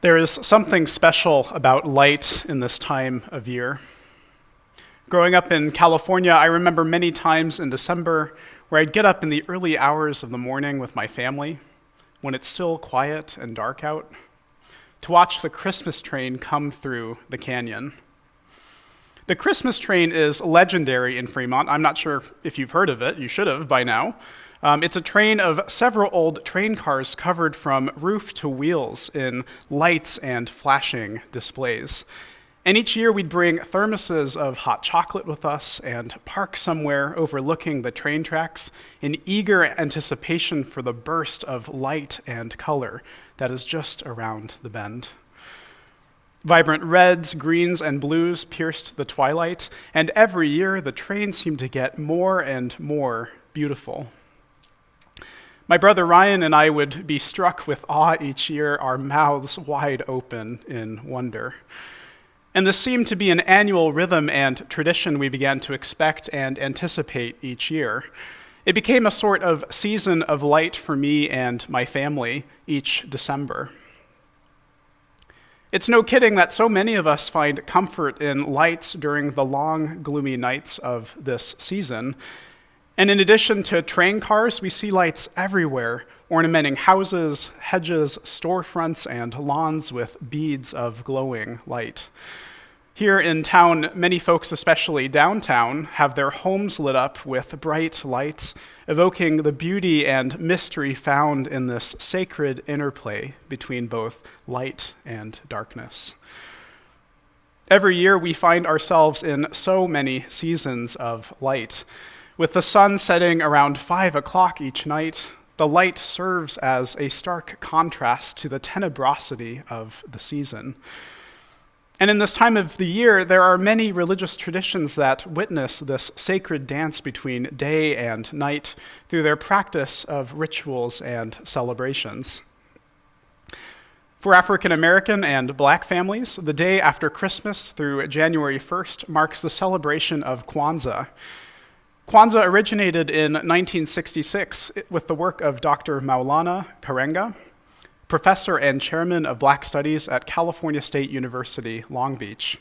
There is something special about light in this time of year. Growing up in California, I remember many times in December where I'd get up in the early hours of the morning with my family, when it's still quiet and dark out, to watch the Christmas train come through the canyon. The Christmas train is legendary in Fremont. I'm not sure if you've heard of it. You should have by now. It's a train of several old train cars covered from roof to wheels in lights and flashing displays. And each year we'd bring thermoses of hot chocolate with us and park somewhere overlooking the train tracks in eager anticipation for the burst of light and color that is just around the bend. Vibrant reds, greens, and blues pierced the twilight, and every year the train seemed to get more and more beautiful. My brother Ryan and I would be struck with awe each year, our mouths wide open in wonder. And this seemed to be an annual rhythm and tradition we began to expect and anticipate each year. It became a sort of season of light for me and my family each December. It's no kidding that so many of us find comfort in lights during the long, gloomy nights of this season. And in addition to train cars, we see lights everywhere, ornamenting houses, hedges, storefronts, and lawns with beads of glowing light. Here in town, many folks, especially downtown, have their homes lit up with bright lights, evoking the beauty and mystery found in this sacred interplay between both light and darkness. Every year, we find ourselves in so many seasons of light. With the sun setting around 5 o'clock each night, the light serves as a stark contrast to the tenebrosity of the season. And in this time of the year, there are many religious traditions that witness this sacred dance between day and night through their practice of rituals and celebrations. For African American and Black families, the day after Christmas through January 1st marks the celebration of Kwanzaa. Kwanzaa originated in 1966 with the work of Dr. Maulana Karenga, professor and chairman of Black Studies at California State University, Long Beach.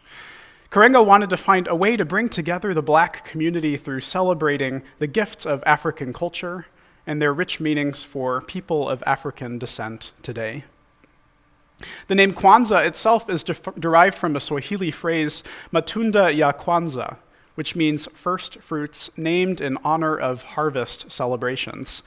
Karenga wanted to find a way to bring together the Black community through celebrating the gifts of African culture and their rich meanings for people of African descent today. The name Kwanzaa itself is derived from a Swahili phrase, Matunda ya Kwanzaa, which means first fruits, named in honor of harvest celebrations.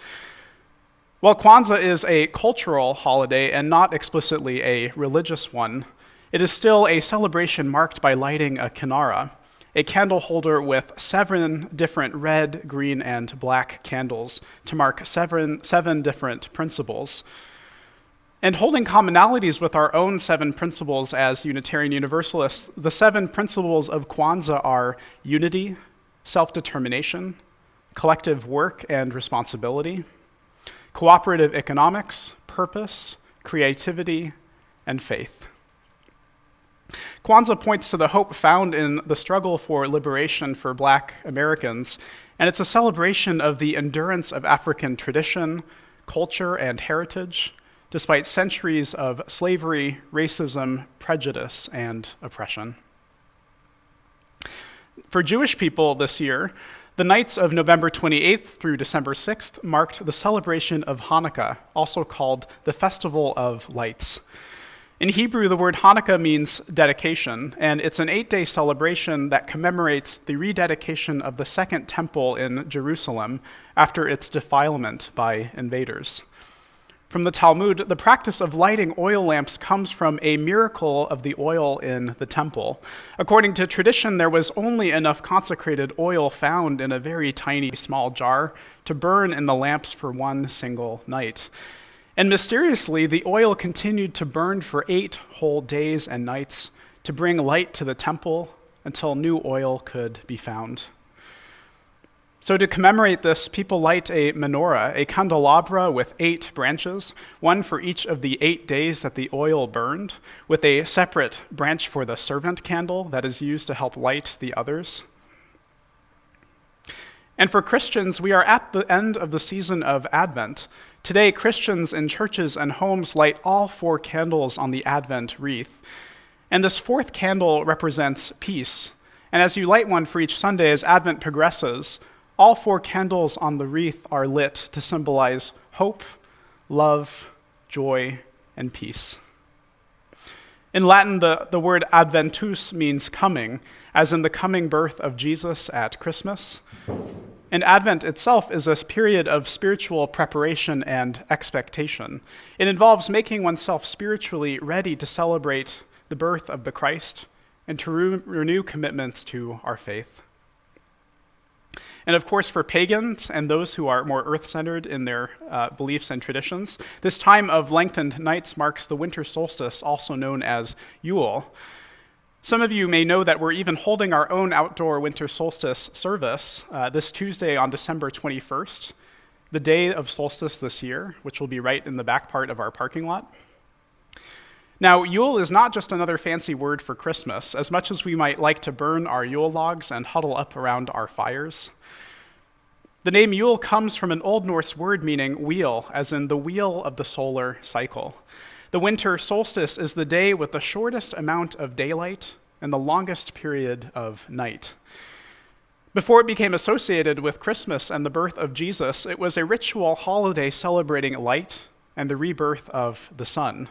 While Kwanzaa is a cultural holiday and not explicitly a religious one, it is still a celebration marked by lighting a kinara, a candle holder with 7 different red, green, and black candles to mark seven different principles. And holding commonalities with our own 7 principles as Unitarian Universalists, the 7 principles of Kwanzaa are unity, self-determination, collective work and responsibility, cooperative economics, purpose, creativity, and faith. Kwanzaa points to the hope found in the struggle for liberation for Black Americans, and it's a celebration of the endurance of African tradition, culture, and heritage, despite centuries of slavery, racism, prejudice, and oppression. For Jewish people this year, the nights of November 28th through December 6th marked the celebration of Hanukkah, also called the Festival of Lights. In Hebrew, the word Hanukkah means dedication, and it's an 8-day celebration that commemorates the rededication of the Second Temple in Jerusalem after its defilement by invaders. From the Talmud, the practice of lighting oil lamps comes from a miracle of the oil in the temple. According to tradition, there was only enough consecrated oil found in a very tiny, small jar to burn in the lamps for one single night. And mysteriously, the oil continued to burn for 8 whole days and nights to bring light to the temple until new oil could be found. So to commemorate this, people light a menorah, a candelabra with 8 branches, one for each of the 8 days that the oil burned, with a separate branch for the servant candle that is used to help light the others. And for Christians, we are at the end of the season of Advent. Today, Christians in churches and homes light all 4 candles on the Advent wreath. And this 4th candle represents peace. And as you light one for each Sunday as Advent progresses, all 4 candles on the wreath are lit to symbolize hope, love, joy, and peace. In Latin, the word adventus means coming, as in the coming birth of Jesus at Christmas. And Advent itself is a period of spiritual preparation and expectation. It involves making oneself spiritually ready to celebrate the birth of the Christ and to renew commitments to our faith. And of course, for pagans and those who are more earth-centered in their beliefs and traditions, this time of lengthened nights marks the Winter Solstice, also known as Yule. Some of you may know that we're even holding our own outdoor Winter Solstice service this Tuesday on December 21st, the day of solstice this year, which will be right in the back part of our parking lot. Now, Yule is not just another fancy word for Christmas, as much as we might like to burn our Yule logs and huddle up around our fires. The name Yule comes from an Old Norse word meaning wheel, as in the wheel of the solar cycle. The winter solstice is the day with the shortest amount of daylight and the longest period of night. Before it became associated with Christmas and the birth of Jesus, it was a ritual holiday celebrating light and the rebirth of the sun.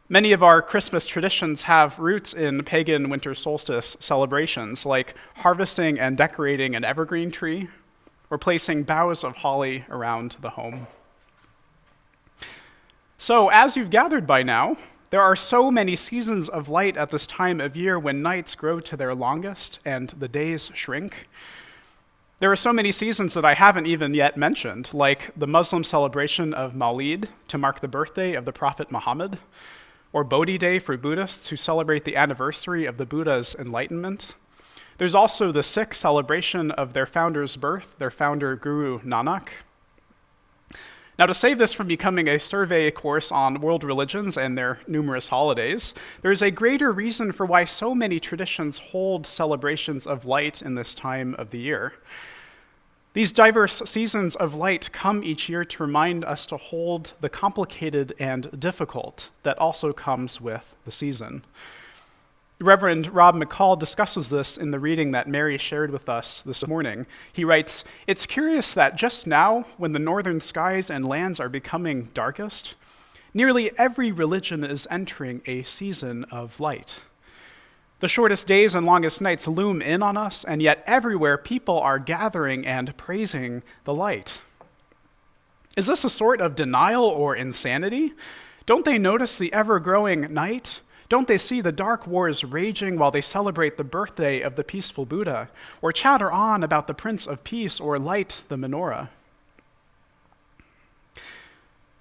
Many of our Christmas traditions have roots in pagan winter solstice celebrations, like harvesting and decorating an evergreen tree, or placing boughs of holly around the home. So, as you've gathered by now, there are so many seasons of light at this time of year when nights grow to their longest and the days shrink. There are so many seasons that I haven't even yet mentioned, like the Muslim celebration of Mawlid to mark the birthday of the Prophet Muhammad, or Bodhi Day for Buddhists who celebrate the anniversary of the Buddha's enlightenment. There's also the Sikh celebration of their founder's birth, their founder Guru Nanak. Now, to save this from becoming a survey course on world religions and their numerous holidays, there is a greater reason for why so many traditions hold celebrations of light in this time of the year. These diverse seasons of light come each year to remind us to hold the complicated and difficult that also comes with the season. Reverend Rob McCall discusses this in the reading that Mary shared with us this morning. He writes, "It's curious that just now, when the northern skies and lands are becoming darkest, nearly every religion is entering a season of light. The shortest days and longest nights loom in on us, and yet everywhere people are gathering and praising the light. Is this a sort of denial or insanity? Don't they notice the ever-growing night? Don't they see the dark wars raging while they celebrate the birthday of the peaceful Buddha, or chatter on about the Prince of Peace, or light the menorah?"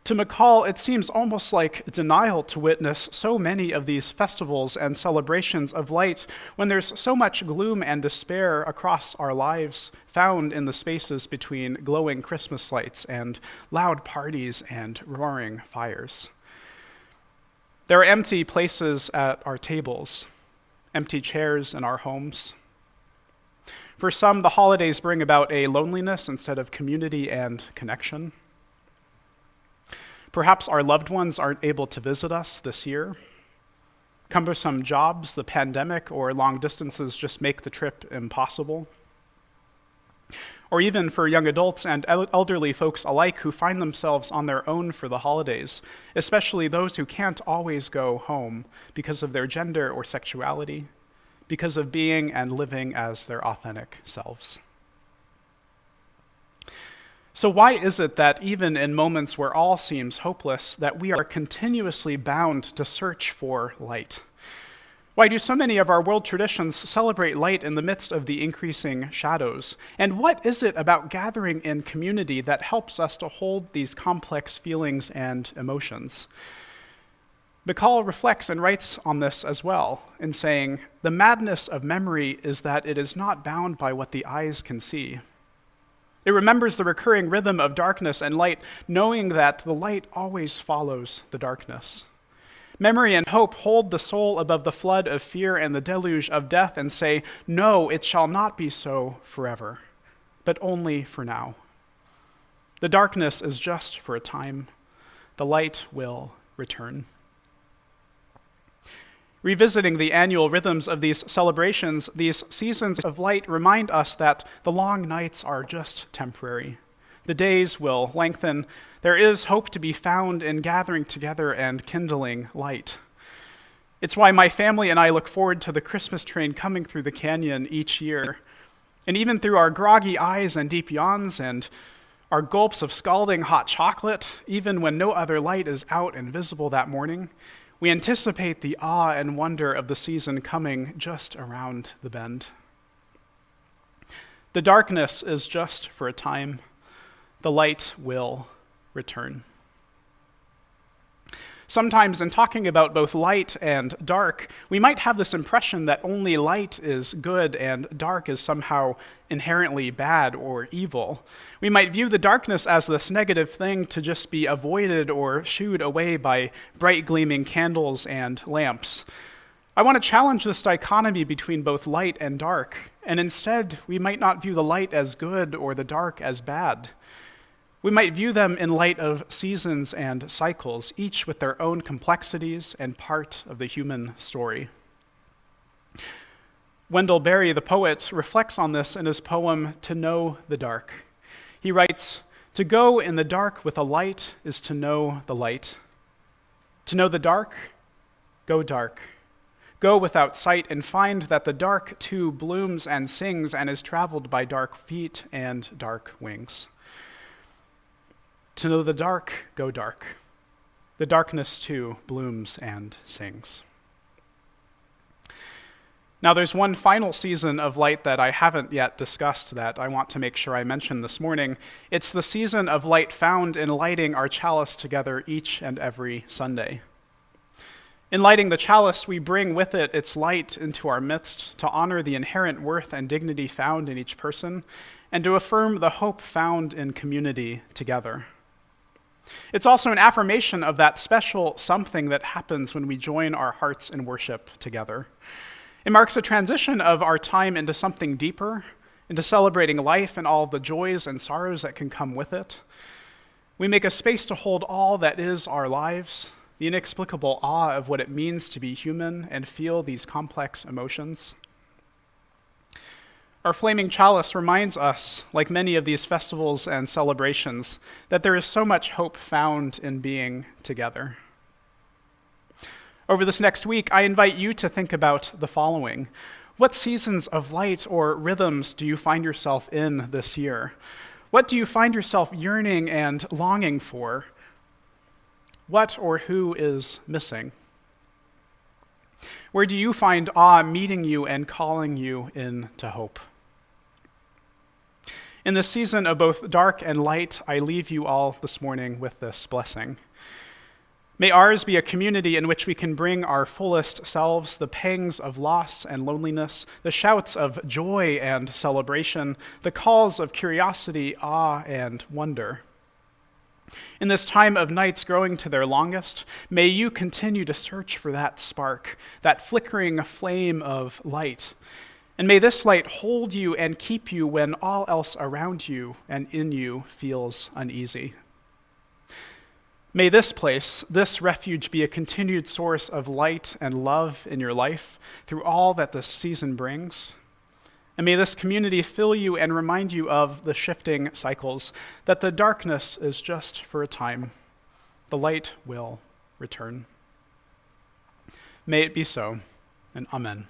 To McCall, it seems almost like denial to witness so many of these festivals and celebrations of light when there's so much gloom and despair across our lives found in the spaces between glowing Christmas lights and loud parties and roaring fires. There are empty places at our tables, empty chairs in our homes. For some, the holidays bring about a loneliness instead of community and connection. Perhaps our loved ones aren't able to visit us this year. Cumbersome jobs, the pandemic, or long distances just make the trip impossible. Or even for young adults and elderly folks alike who find themselves on their own for the holidays, especially those who can't always go home because of their gender or sexuality, because of being and living as their authentic selves. So why is it that even in moments where all seems hopeless, that we are continuously bound to search for light? Why do so many of our world traditions celebrate light in the midst of the increasing shadows? And what is it about gathering in community that helps us to hold these complex feelings and emotions? McCall reflects and writes on this as well in saying, "The madness of memory is that it is not bound by what the eyes can see. It remembers the recurring rhythm of darkness and light, knowing that the light always follows the darkness. Memory and hope hold the soul above the flood of fear and the deluge of death and say, 'No, it shall not be so forever.' but only for now. The darkness is just for a time. The light will return. Revisiting the annual rhythms of these celebrations, these seasons of light remind us that the long nights are just temporary. The days will lengthen. There is hope to be found in gathering together and kindling light. It's why my family and I look forward to the Christmas train coming through the canyon each year. And even through our groggy eyes and deep yawns and our gulps of scalding hot chocolate, even when no other light is out and visible that morning, we anticipate the awe and wonder of the season coming just around the bend. The darkness is just for a time. The light will return. Sometimes in talking about both light and dark, we might have this impression that only light is good and dark is somehow inherently bad or evil. We might view the darkness as this negative thing to just be avoided or shooed away by bright gleaming candles and lamps. I want to challenge this dichotomy between both light and dark, and instead we might not view the light as good or the dark as bad. We might view them in light of seasons and cycles, each with their own complexities and part of the human story. Wendell Berry, the poet, reflects on this in his poem, To Know the Dark. He writes, "To go in the dark with a light is to know the light. To know the dark, go dark. Go without sight and find that the dark too blooms and sings and is traveled by dark feet and dark wings. To know the dark, go dark. The darkness too blooms and sings." Now there's one final season of light that I haven't yet discussed that I want to make sure I mention this morning. It's the season of light found in lighting our chalice together each and every Sunday. In lighting the chalice, we bring with it its light into our midst to honor the inherent worth and dignity found in each person and to affirm the hope found in community together. It's also an affirmation of that special something that happens when we join our hearts in worship together. It marks a transition of our time into something deeper, into celebrating life and all the joys and sorrows that can come with it. We make a space to hold all that is our lives, the inexplicable awe of what it means to be human and feel these complex emotions. Our flaming chalice reminds us, like many of these festivals and celebrations, that there is so much hope found in being together. Over this next week, I invite you to think about the following. What seasons of light or rhythms do you find yourself in this year? What do you find yourself yearning and longing for? What or who is missing? Where do you find awe meeting you and calling you into hope? In this season of both dark and light, I leave you all this morning with this blessing. May ours be a community in which we can bring our fullest selves, the pangs of loss and loneliness, the shouts of joy and celebration, the calls of curiosity, awe, and wonder. In this time of nights growing to their longest, may you continue to search for that spark, that flickering flame of light. And may this light hold you and keep you when all else around you and in you feels uneasy. May this place, this refuge, be a continued source of light and love in your life through all that this season brings. And may this community fill you and remind you of the shifting cycles, that the darkness is just for a time. The light will return. May it be so, and amen.